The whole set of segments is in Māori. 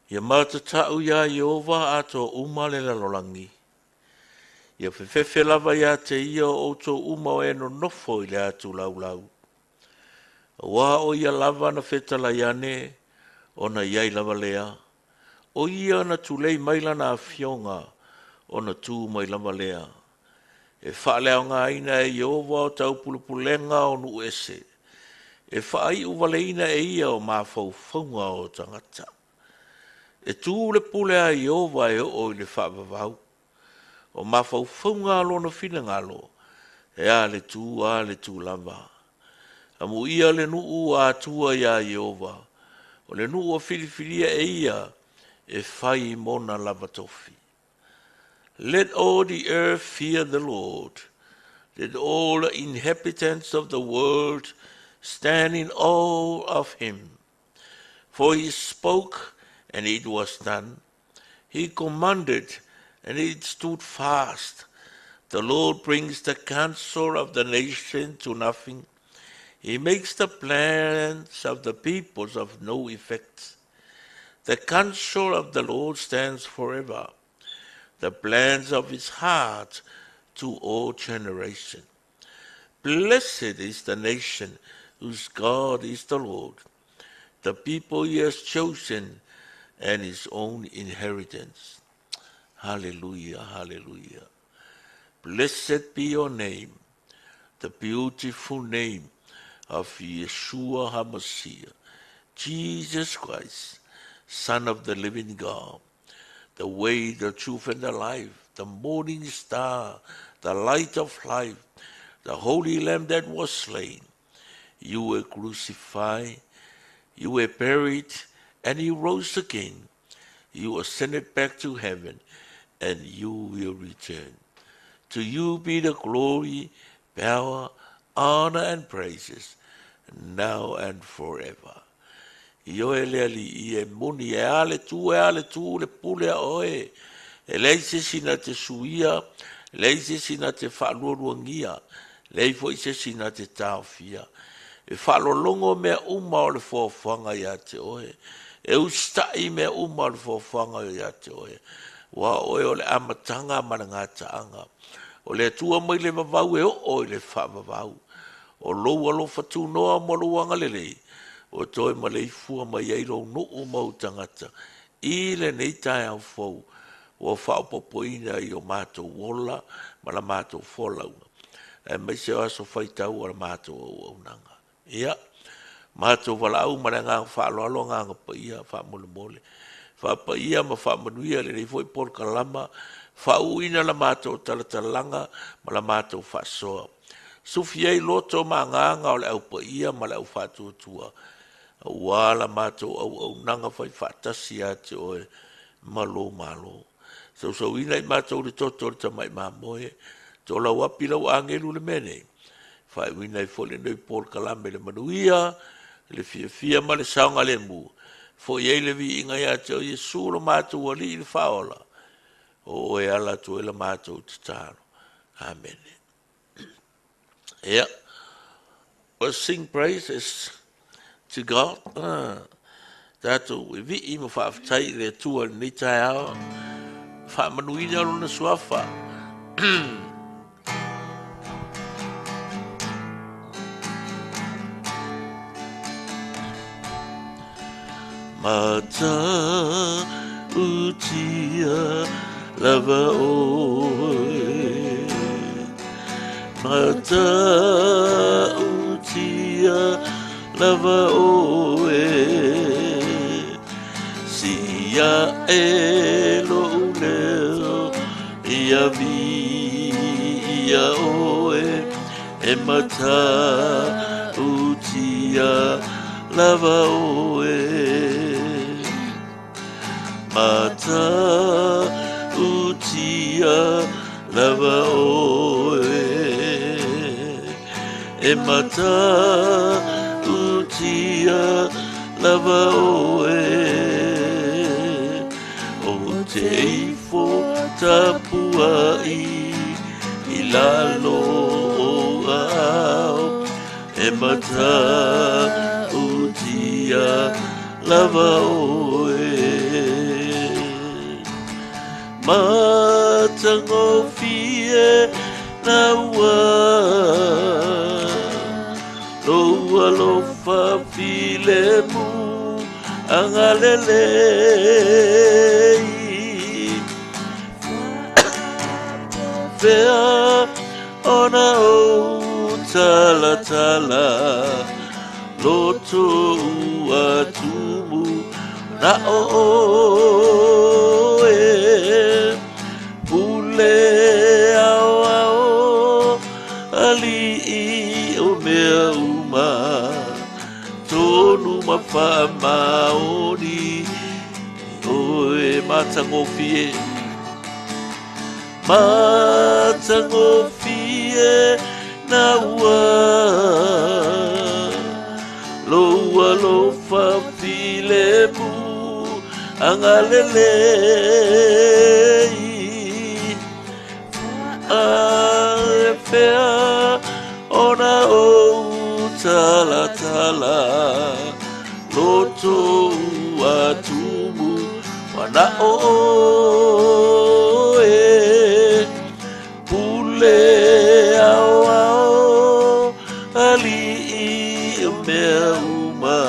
Ia matatau ia Iova ato uma le lalolangi. Ia whewhewhe lava ia te ia o tō uma o eno nofo i le atu laulau. Wā o ia lava na whetala iane o na iai lava lea. O ia na tulei maila na fionga o na tū mai lava lea. E whaaleo ngā ina e Iova o tau pulupulenga o nu ese. E whaai uvale ina e ia o mawhau whaunga o tangata. E tū le pule a Iova e o i le whaavavau. O mawhau whaunga alo na whina ngalo. E a le tū lava. A mu ia le nuu a tua ia Iova. O le nuu a whiriwhiria e ia e whai mona lava tofi. Let all the earth fear the Lord. Let all the inhabitants of the world stand in awe of him. For he spoke, and it was done. He commanded, and it stood fast. The Lord brings the counsel of the nation to nothing. He makes the plans of the peoples of no effect. The counsel of the Lord stands forever, the plans of his heart to all generations. Blessed is the nation whose God is the Lord, the people he has chosen, and his own inheritance. Hallelujah, hallelujah. Blessed be your name, the beautiful name of Yeshua HaMashiach, Jesus Christ, Son of the living God, the way, the truth, and the life, the morning star, the light of life, the holy Lamb that was slain. You were crucified, you were buried, and you rose again. You ascended back to heaven, and you will return. To you be the glory, power, honor, and praises, now and forever. Io e lea li e moni e ale tu le pule a oe. E leise sina te suia, leise sina te whaaluaruangia, leifo ise sina te taofia. E whaalolongo mea uma o le fōwhanga ia te oe. E ustai mea uma o le fōwhanga ia te oe. Wa oe o le amatanga marangata anga. O le atua mai le vavau e o le whaavavau. O lou alo fatu noa mo luanga lelei. O toi ma leifua mai eiro nuu mau tangata. I le nei tai au fau. O whaapopoina i o mātou wola, ma la mātou wholaunga. E mai se aso whaitau o la mātou au nanga. Ia, mātou wala au mara ngā whaaloalo ngā pa ia, whaamole mole. Whaapa ia ma whaamanuia le nei foi por kalama, whauina la mātou talatalanga, ma la mātou whaasoa. Sufiei loto ma nganga o le au pa ia, ma le au whaatuatua. Wala mātou au nanga whai whaatasi a te oe, malo. So ina I mātou le toto le tamai māmoe, tō lau api lau angelu le mene. Whai wina I fole nei por kalame le manuia, le fia ma le saunga le mu. Fo iei le vi inga ia te o Yesu lo mātou wali I le whaola. O e ala tu e la mātou te tāno. Amen. Yeah. We'll sing praises to God. Tātou e vi I ma whaaftai le tua ni tai awa. Whaamanuina alo na suafa. Mata utia lava oe. Mata utia lava oe. Sia e lo leo ia vi ia oe. E mata utia lava oe. Mata utia lava oe. E mata utia lava oe. O te ifo tapua I lalo o au. E mata utia lava oe. matangofie na ua loa lofa filemu angalelei fea ona o tala tala loto atumu na o e pule ao ao ali o mea uma tonu mawha maoni oe matangofie na ua loa lofa filemu angalelei fea ona o tala tala loto atumu wana o e pule ao ao ali i mea uma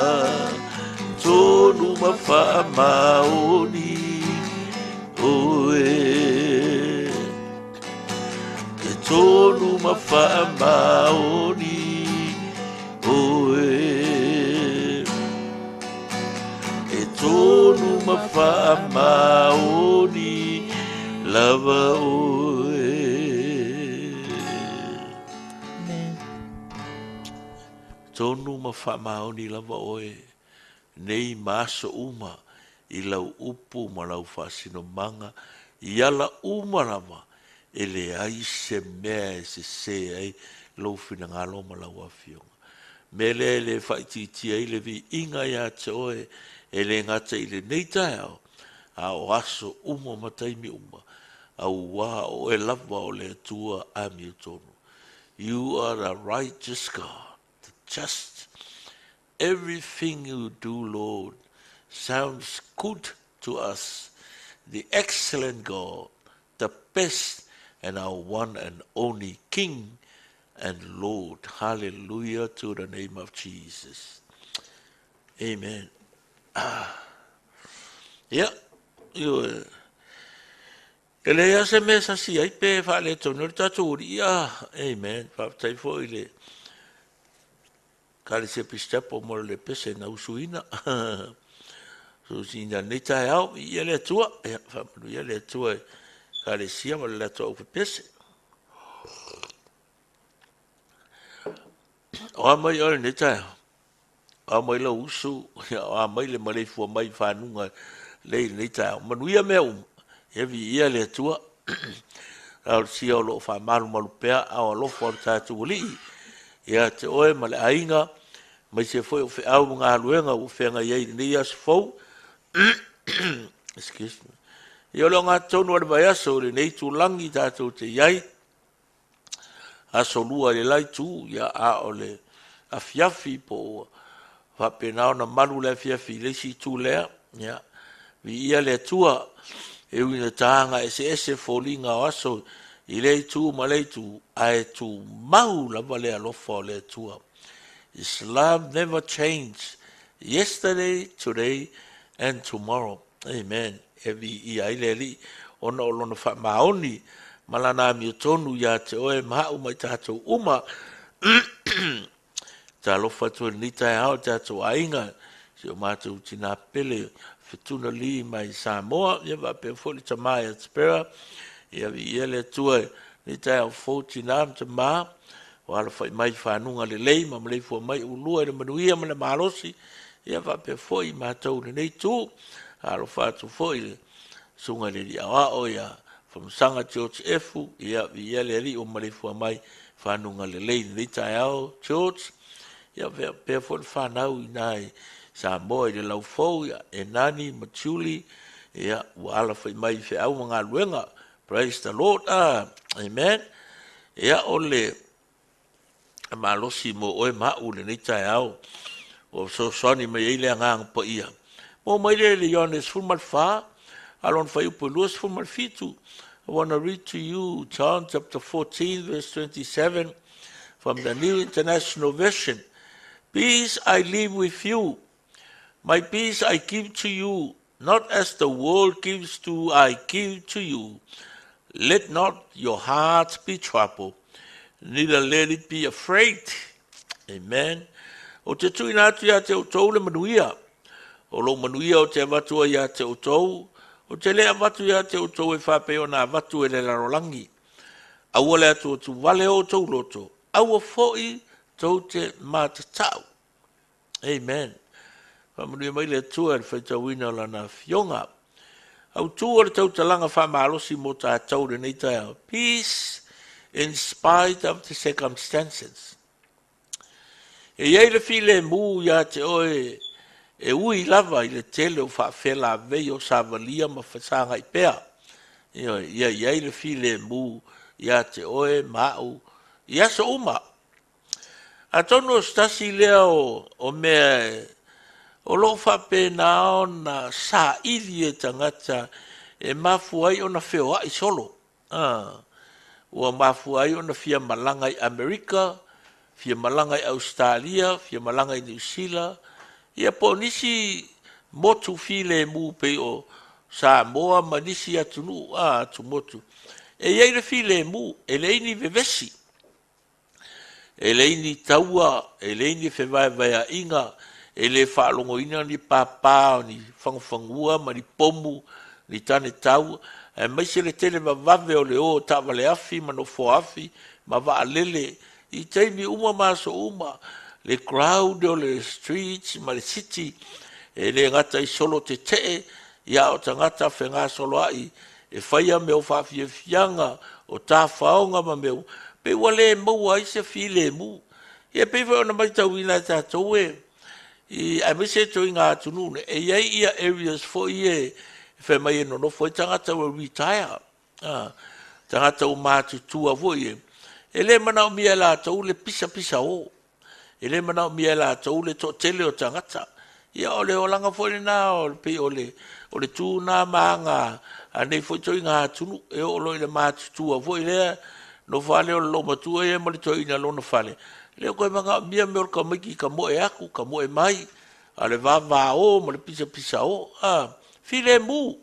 tonu mawha maoni oe e tonu mawha maoni oe e tonu mawha maoni lava oe tonu mawha maoni lava oe nei maso uma i lau upu ma lau whasino manga i ala uma lava e le ai se mea e se ai lau whina ngalo ma lau awhionga. Me le whaititia i le vi inga ia te oe e le ngata i le neita au a o aso uma mataimi uma au wā o e lava o le tua a mi tonu. You are a righteous God, just everything you do, Lord, sounds good to us. The excellent God, the best and our one and only King and Lord. Hallelujah to the name of Jesus. Amen. Yeah, you. Ele se me sa si ai pe fa le tonu taturi. Amen. Fa tai fo ile. Kare se pistapo mo le pese na usuina. So sinda nita au ia le tua, fa ia le tua kare sia mo le tua pe pese. O mai o nita. O mai la usu, o mai le male fu mai fa nunga le nita. Manuia meu. Evi ia le tua. Au si o lo fa malu malu pea au lo fo ta tu li. Ia te oe male ainga mai se foi o fe au nga luenga o fe nga ye ni as fo. Excuse me. Ia lo nga tonu o vai aso le nei tu langi ta tu te yai. Aso lua le lai tu ia a ole a fiafi po fa pena na malu le fiafi le si tu le ia. Vi ia le tua e wina tanga ese folinga aso i le tu ma le tu ai tu mau la vale alofa le tua. Islam never changed yesterday, today and tomorrow. Amen. Evi i ai le li ona o lona fa maoni malana mi tonu ya te oe ma uma tato uma ta lofa tu ni tai au tato ainga se o matu tina pele fituna li mai Samoa ia va pe foli tamai at spera ia vi ele tue ni tai au foti nam te ma wala fai mai whanunga le lei ma mlei fua mai ulua le manuia ma le marosi ia va pe foi ma tau nei tu alo fatu foi le sunga le li awa o ia from sanga church efu ia vi ele li o mlei fua mai whanunga le lei ni tai au church ia pe foi whanau i nai Samoa le lau fau ia e nani machuli ia wala fai mai fe au mga luenga praise the Lord amen ia ole ma losi mo oe mau le nei tai au o so soni me ile ngang po ia mo mai le Johannes fulmal fa Alon fai upo luas fu malfitu. I want to read to you John chapter 14 verse 27 from the New International Version. Peace I leave with you. My peace I give to you. Not as the world gives to I give to you. Let not your hearts be troubled, neither let it be afraid. Amen. O te tui nā tu ia te utou le manuia. O lo manuia o te avatua ia te utou. O te lea vatu ia te utou e whapeo nā vatu e le larolangi. Aua lea tu tu vale o tau loto. Aua foi tau te mātatau. Amen. Whamanuia mai le tua e whaitawina la na fionga. Au tua le tau talanga whamalosi mo tā tau le nei tae. Peace in spite of the circumstances. E iei le file mu ia te oe e ui lava i le tele o whaafela vei o savalia ma whasanga i pēa. Ia iei le file mu ia te oe mau ia sa uma. A tono stasi lea o mea o lo whape nao na sa ili e tangata e mafuai o na wheo ai solo. Ua mafuai o na fia malanga i Amerika, fia malanga i Australia, fia malanga i New Zealand. Ia po nisi motu file mu pe o Samoa ma nisi atunu atu motu. E iei le file mu, e leini vevesi. E leini taua, e leini whewai vai inga, e le whaalongo ina ni pāpā, ni whangwhangua, ma ni pomu, ni tane tau, e maise le tele ma vave o le o, ta wale afi, ma no fo afi, ma wa alele, i teimi uma maso uma, le crowd o le streets, ma le city, e le ngata i solo te te, ia o ta ngata whenga solo ai, e whaia me o whawhia fianga, o tā whaonga ma meu, pe wale maua i se file mu, ia pe whao na mai tau ina tā tau e, I amise to inga tunune e ia ia areas for ye fe mai no foi tangata will retire tangata o matu tua voi ele mana o miela to le pisa o ele mana o miela to le to tele o tangata ia ole o langa foi na o pe ole tu na manga ane foi to inga tunu e o le matu tua voi le no vale o lo matu e mo to ina lo no vale le koe manga mia me o ka miki ka moe aku, ka moe mai, a le vava o, ma le pisa o, file mu.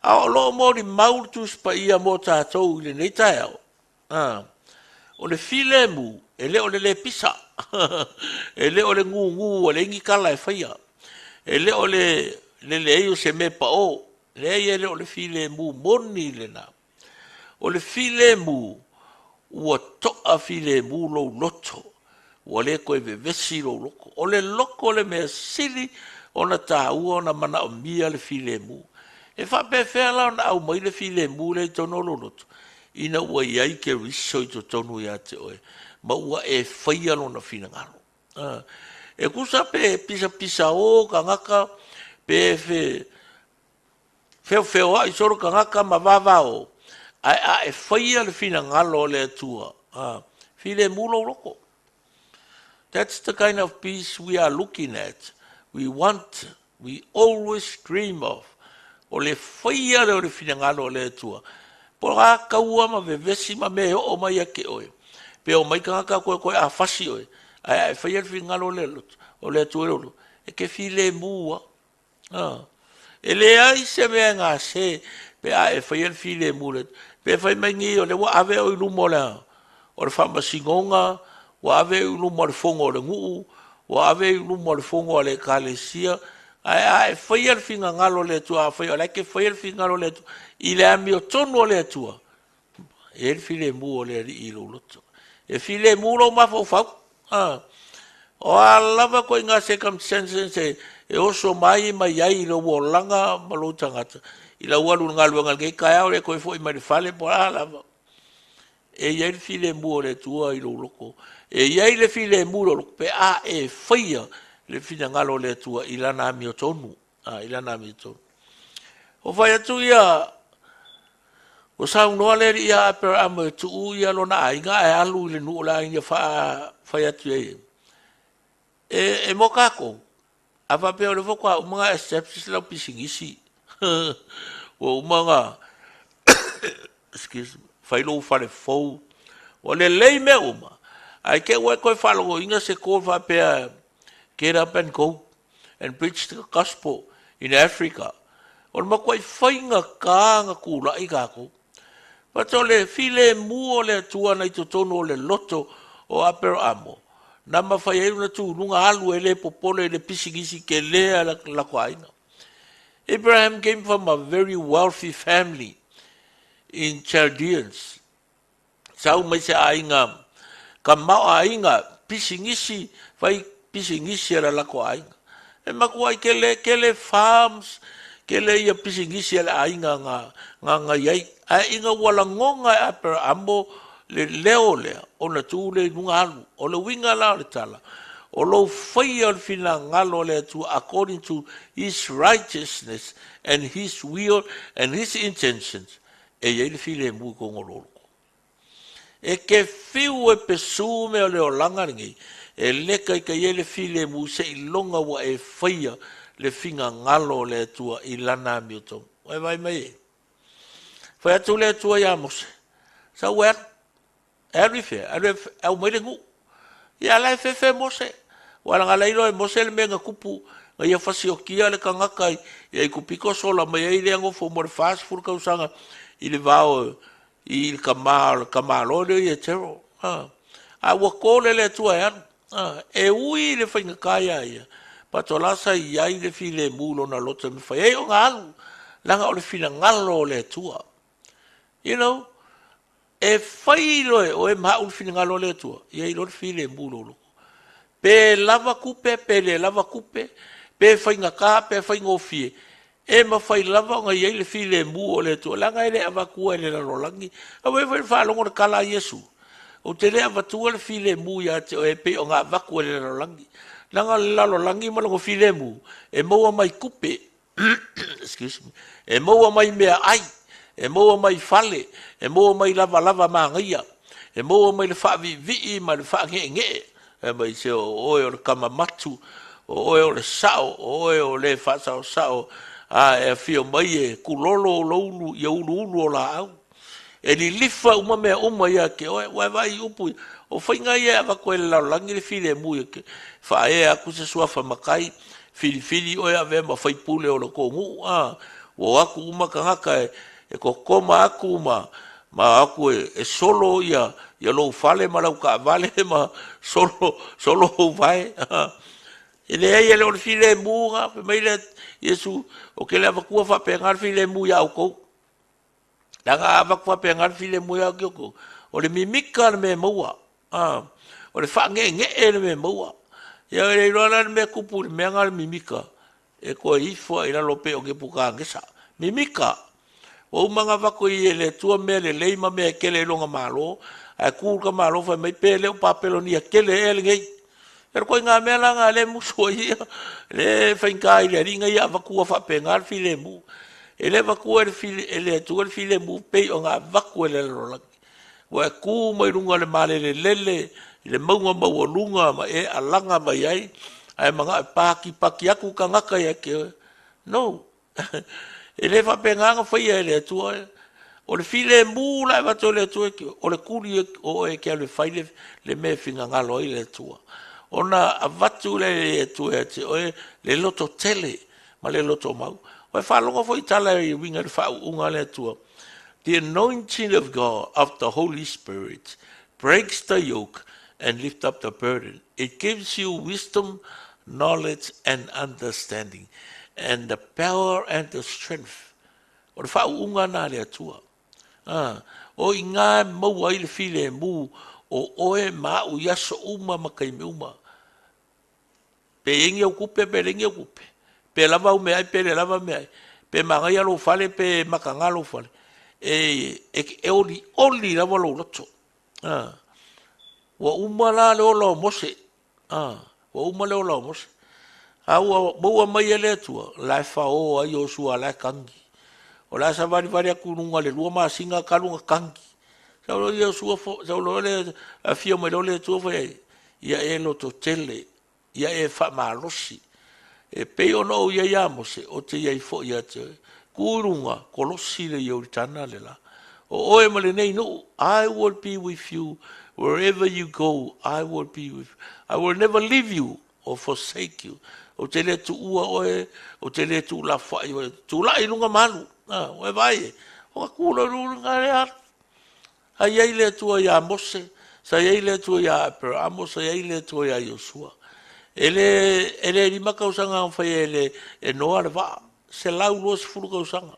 A o lo mori maurtus pa ia mo tātou i le nei tae au. O le file mu, e le o le pisa, e le o le ngu, o le ingi kala e whaia, e le o le eio se me pa o, le o le file mu, moni le na. O le file mu, ua toa file mu lo loto, ua le koe vevesi lo loko, o le loko le mea sili, o na tā ua o na mana o mia le file mu. E whape whea lao na au mai le file mu le tono lo loto, ina ua iai ke riso i to tonu ia te oe, ma ua e whaia lo na fina ngaro. E kusa pe pisa o ka ngaka, pe feo ai soro ka ngaka ma vava o, e whaia le fina ngalo le atua. File mulo loko. That's the kind of peace we are looking at. We always dream of. O le whaia le fina ngalo le atua. Po a kaua ma vevesi ma me o mai ake oe. Pe o mai kanga koe a fasi oe. E whaia le fina ngalo le loto. O le atua lolo. E ke file mua. E le ai se mea ngā se. Pe a e whaia le file mua. Pe whai mai ngi o le wa ave o ilumo le o le whamasingonga, wa ave o ilumo le fongo o le nguu, wa ave o ilumo le fongo o le kalesia, e whaia le finga ngalo le atua, whaia le ke whaia le finga ngalo le atua, i le ami o tonu o le atua. E le file mu o le ari i lo loto. E file mu lo mafo fau. O a lava ko inga circumstances e oso mai ai lo wo langa malo tangata. I la walu ngalu ngal kai o le ko foi mai fale por ala e ia le file mu le tua i lo loko e ia le file mu lo pe a e faia le fina ngalo le tua i la na mi tonu i la na mi tonu o vai atu ia o sa no le ia per am tu ia lo na inga e alu le nu la inga fa atu e mokako Ava pe o le foka umanga steps la pisingisi. O umanga excuse me. Failo fale fou. O le lei me uma. Ai ke we ko falo inga se ko va pe get up and go and preach the gospel in Africa. O ma ko fainga ka nga kula i ka ko. Pato le file mu o le tua na i tono le loto o apero amo. Na mawhai e una tu nunga alu e le popolo e le pisigisi ke lea la kwaina. Abraham came from a very wealthy family in Chaldeans. Sau mai se ainga, ka mau ainga pisingisi, vai pisingisi ala la kwaina. E makuai ke le farms, ke le ia pisingisi ala ainga nga iai. A inga wala ngonga e apero amo, le leo lea, o na tu le nunga alu, o le winga la le tala, o lo whaia le fina ngalo le tu according to his righteousness and his will and his intentions, e iei le file mui kongololo. E ke fiu e pesume o le o langa ringi, e leka i ka iei le file mui se ilonga wa e whaia le finga ngalo le tua i lana miutom. Wai vai mai e. Whai atu le tua ia mose. Sa wea, Arife, au mere ngu. Ia lai fefe mose. Wala nga lailo e mose le menga kupu. Nga ia fasi o kia le kangakai. Ia i kupiko sola mai e ile ango fo more fast food kausanga. I le vao i le kamalo le i e tero. A wakole le tua e anu. E ui le whainga kaya ia. Patolasa i ai le fi le mulo na lota mi whai. E o nga alu. Langa o le fina ngalo le tua. You know. E fai loe o e maul fina ngalo le tua. Ia i lor file mulolo. Pe lava kupe, pe le lava kupe, pe fai ngaka, pe fai ngofie. E ma fai lava nga ia i le file mu o le tua. Langa ele avakua ele la rolangi. Awe fai whalongo le kala Yesu. O te le avatua le file mu ia te o e pe o nga avakua ele la rolangi. Langa la rolangi malongo file mu. E maua mai kupe. Excuse me. E maua mai mea ai. E moa mai fale, e moa mai lava mangaia, e moa mai le whaavivi, ma le whaange, e mai se o oe o le kamamatu, o oe o le sao, o oe o le whaasao sao, e fio mai e kulolo loulu, ia ulu o la au. E li lifa uma mea uma ia ke oe, oe vai upu, o whainga ia ava koe le laulangi le file mui ke, whae aku se suafa makai, fili oe ave ma whaipule o le kongu, o aku uma kangaka e ko koma aku ma aku e solo ia lo fale ma lau ka vale ma solo vai e le ai le file muga pe mai le Yesu o ke le vakua fa pengar file mu ya ko daga vakua pengar file mu ya ko o le mimika me moa o le fa nge le me moa ya le rola me kupu me ngal mimika e ko ifo ina lope o ke puka ngesa mimika o manga vako i le tua me le leima me kele longa malo a ku ka malo fa mai pele o papelo ni kele el ngai er ko nga me la nga le muso ia le fainga i le ringa ia vako fa pengar file mu ele vako el file ele tu el file mu pe o nga vako le rola wa ku mai runga le male le lele le maunga mau lunga ma e alanga mai ai ai manga paki aku ka ngaka ia ke no ele fa penganga foi ele tua o le file mu la va to le tua o le kuli o e ke le file le me finga ngalo ile tua ona avatu le tua te o le loto tele ma le loto mau o fa longo foi tala i winga fa unga le tua the anointing of God of the Holy Spirit breaks the yoke and lift up the burden. It gives you wisdom, knowledge and understanding and the power and the strength. O le whaunga nā lea tua. O i ngā maua i le file mu o oe mā u yaso uma makai me uma. Pe ingi au kupe, pe ringi au kupe. Pe lava u meai, pe le lava meai. Pe mangai alo fale, pe makanga alo fale. E oli lava lo loto. Wa uma la leo lao mose. Wa uma leo lao mose. Maua mai ele tua, lai whao ai o sua lai kangi. O lai sa vari aku nunga le lua maa singa kalunga kangi. Sau ia sua, sau lo le a fia mai lo le tua fai, ia e loto tele, ia e wha maa losi. E pe ona o ia mose, o te iai fo ia te. Kurunga, kolosi le iau tana le la. O oe male nei no, I will be with you wherever you go. I will be with you. I will never leave you or forsake you. O te le tu ua oe, o te le tu la fai oe, tu la ilunga manu. Oe vai, o ka kula runga le atu. A iai le tua ia Mose, sa iai le tua ia Abraham, sa iai le tua ia Yosua. Ele lima kausanga ang whai e noa le waa, se lau lua se furu kausanga.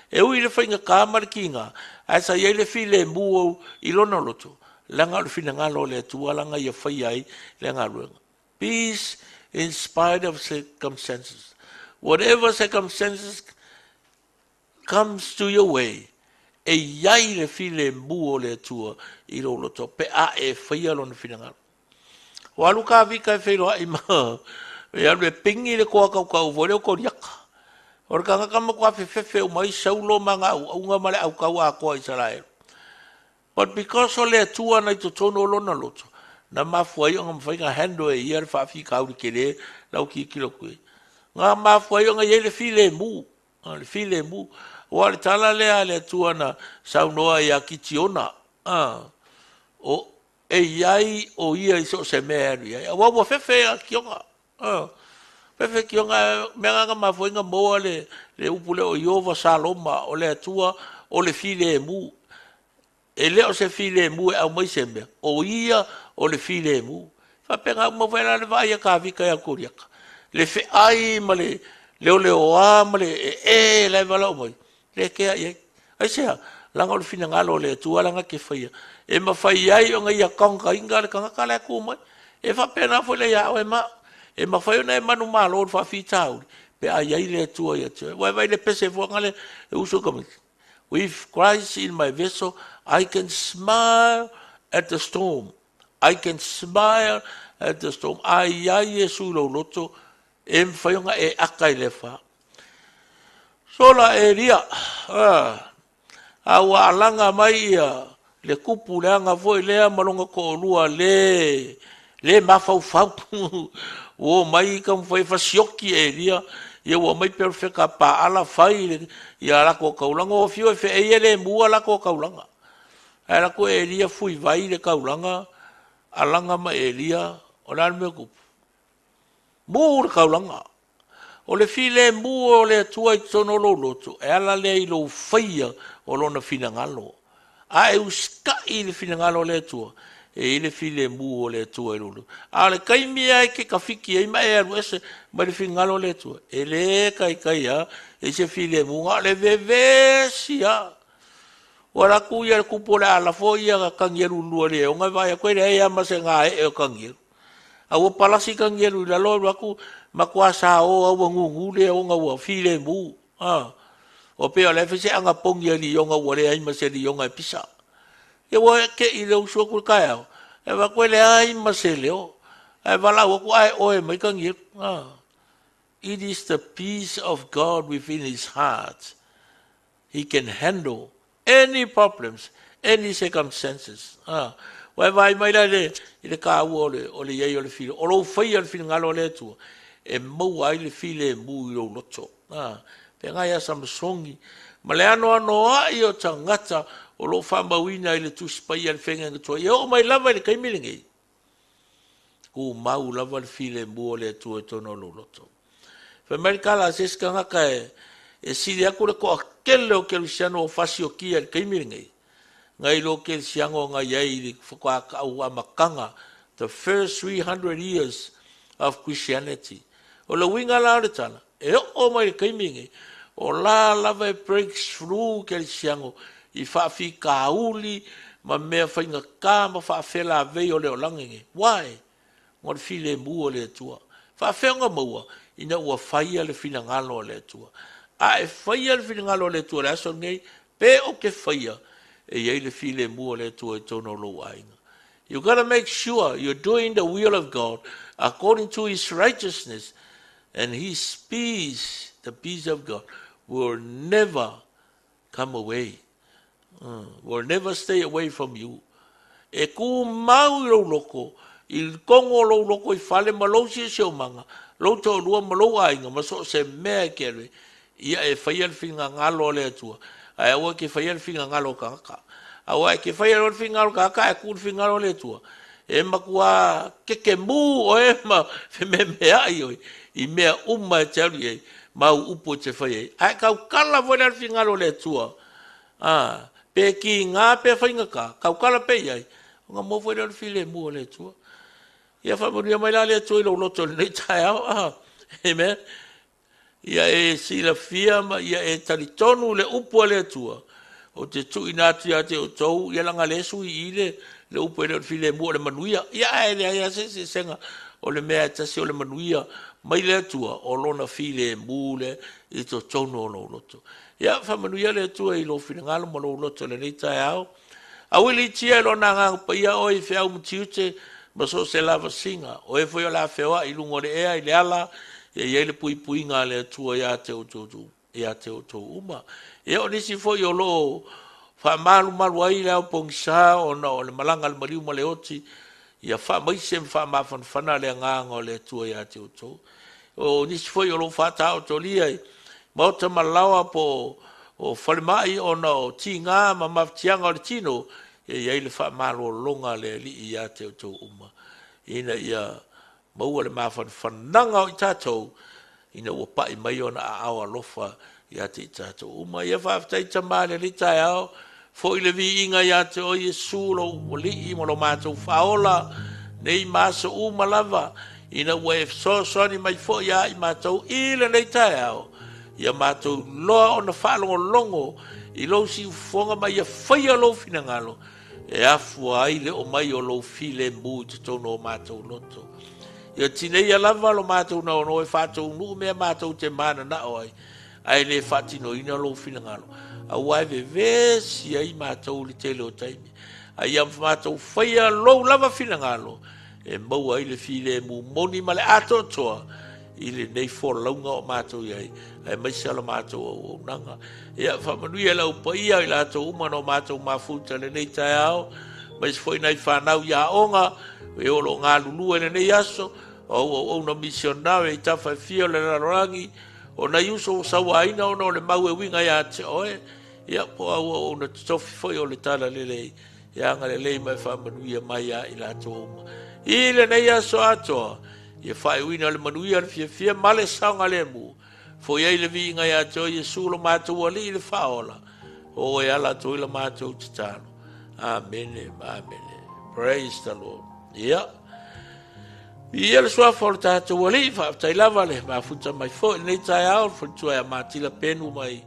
E ui le whainga kāmari ki ngā, a sa iai le fi le mua i lona loto, langa le fina ngalo le tua langa ia whai ai le ngā ruenga. Peace in spite of circumstances. Whatever circumstances comes to your way, e iai le fi le mua le tua i lo loto, pe a e whaia lona fina ngalo. O alu ka vika e whairoa i maa, e alu e pingi le koa kau vore o koriaka. O reka ngakama kua whewhewe o mai saulo manga au, au ngā male au kau a koa Israel. But because o le tua nei to tono lona loto, na mafuai o ngā mwhainga hando e ia le whaafi kauri ke le, lau ki kilo koe. Ngā mafuai o ngā ie le fi le mu, le fi le mu. O ale tala lea le tua na saunoa i a kitiona. O e iai o ia iso se mea iai. A wawa fefe a kionga. Fefe kionga mea ngā mafuinga moa le upule o Iova Saloma o le atua o le fi le mu. E leo se fi le mu e au mai se mea. O ia o le fi le mu. Whapenga mawela le vaia ka vika e a koriaka. Le fe ai ma le leo a ma le e lai wala o mai. Le kea iai. Ai sea, langa o le fina ngalo le atua langa ke whaia. E mawhai ai o ngai a kanga inga le kanga kale a kumai. E whapena fo le ia o e ma. E mawhai o nei manu malo o whawhi tauri. Pe ai ai le atua ia tua. Wai vai le pese fo ngale e uso kamiki. With Christ in my vessel, I can smile at the storm. I can smile at the storm. Ai ai e su lo loto. E mwhai o nga e akai le wha. Sola e ria. Awa alanga mai ia. Le kupu le anga foi lea malonga ko lua le mafau o mai kam foi fasioki e ria ia o mai perfeka pa ala fai ia la ko kaulanga o fio fe e le mua la ko kaulanga era ko e ria fui vai le kaulanga alanga ma e ria o la me kupu mu kaulanga o le file mu o le tua i tono lo loto e ala le i lo faia o lona fina ngalo a e uska i le fina ngalo le tua e i le file mu o le tua i lulu a le kaimi ai ke kafiki e ma e aru ese ma le fina ngalo le tua e le kai a e se file mu nga le vevesi a ora ku ia kupo le ala fo ia ka kangeru lua le o ngai vai a koe le e ama se ngā e o kangeru a o palasi kangeru la lo aku makuasa o au ngungu le o nga o file mu o pe ole fese anga pongi ali yonga wale ai maseli yonga pisa e wa ke i le uso ku kai e va kwele ai maseli o e vala o ku ai o e mai kangi it is the peace of God within his heart. He can handle any problems, any circumstances. Wa vai mai le ka o le ye o le filo o lo fai o le filo ngalo le tu e mo ai le file mu lo loto pe ngai sa msongi ma le ano ai o tangata o lo whamawina i le tuspai al whenga ngatua e o mai lava le kaimilingi ku mau lava le file mu o le tua tono lo loto pe merikala seska ngaka e siri aku le ko akele o ke luciano o fasi o kia le kaimilingi ngai lo ke siango ngai ai le whakaka au amakanga the first 300 years of Christianity o le winga la le tala e o mai kaimingi o la lava breaks through ke siango i fafi kauli ma me fainga ka ma fa fela ve o le langi why mo file mu o le tua fa fenga mo ina o faia le fina ngalo le tua a e faia le fina ngalo le tua la so nei pe o ke faia e ye le file mu o le tua tono lo ainga. You got to make sure you're doing the will of God according to his righteousness. And his peace, the peace of God, will never come away. Will never stay away from you. E ku mau lo loko, il kongo lo loko I fale malosi se o manga, lo to lua ma lo ai nga ma so se me ke le ia e fai al finga ngalo le tua ai o ke fai al finga ngalo ka au ai ke fai al finga ngalo ka e ku finga ngalo le tua e ma kua ke mu o e ma fe me ai oi i mea uma te alu ei ma upo te fai ai kau kala vo al finga ngalo le tua pe ki ngā pe whainga kau kala pe iai, ngā mōwhai rau while mua le tua. Ia whamuria mai la le tua i lo loto le nei tai au, amen. Ia e sila fia ma, ia e talitonu le upua le tua. O te tui nāti a te o tau, ia langa le sui i le upua rau while mua le manuia. Ia e le aia se senga o le mea tasi o le manuia, mai le tua, o lona while mule i to tono o lo loto. Ia whamanuia le tua i lo whina ngalo ma lo loto le nei tai au. A wili tia lo na ngā paia o i whiau mtiute ma so se lava singa. O e whai o la whiawa i lungo le ea i le ala e i le pui pui ngā le tua i a te o tō uma. Ia o nisi whai o lo wha malu ai le au pongisa o na o le malanga le mariu ma le oti. Ia wha maise wha mawhan whana le ngā o le tua i a te o tō. O nisi whai o lo wha tau tō liai. Mauta malawa po o whalemai o na o ti ngā ma mawtianga o le tino e iai le wha malo longa le li i a te o tō uma. Ina ia maua le mawhan whananga o i tātou ina ua pai mai o na a awa lofa i a te i tātou uma. Ia whaftai tamale li tai au fo i le vi inga i a te o Yesu lo o li i mo lo mātou whaola nei māsa uma lava ina ua e so ni mai fo i a i mātou i le nei tai au. Ia mātou loa o na whaalongo longo i lo si fonga mai ia whaia lo fina ngalo e afua ai le o mai o lo file mu te tono o mātou loto. Ia tinei a lava lo mātou na ono e whātou nuu mea mātou te mana na oai ai le whātino ina lo fina ngalo. A wai ve vesi ai mātou li tele o taimi. Ai am mātou whaia lo lava fina ngalo e mau ai le file mu moni ma le ato toa i le nei fo launga o mātou iai. E mai sala mātou o nanga. Ia whamanui e lau paia i lato umano mātou mafuta le nei tai au. Mai se foi nei whanau ia onga. E olo ngā lulu e le nei aso. O na misionare i tawhai fio le rarangi. O na iuso o sawa aina o no le mau e winga ia te oe. Ia po au o na tofi foi o le tala le lei. Ia anga le lei mai whamanui e mai a i lato uma. I le nei aso atoa. Ia whai wina le manuia le fia male saunga le mu. Fo ia le vi ngai a to Yesu lo mātou ali le faola. O e ala to le mātou titano. Amen. Amen. Praise the Lord. Ia. Ia le soa for tātou ali fa tai lava le ma futa mai fo nei tai au fo tua matila penu mai.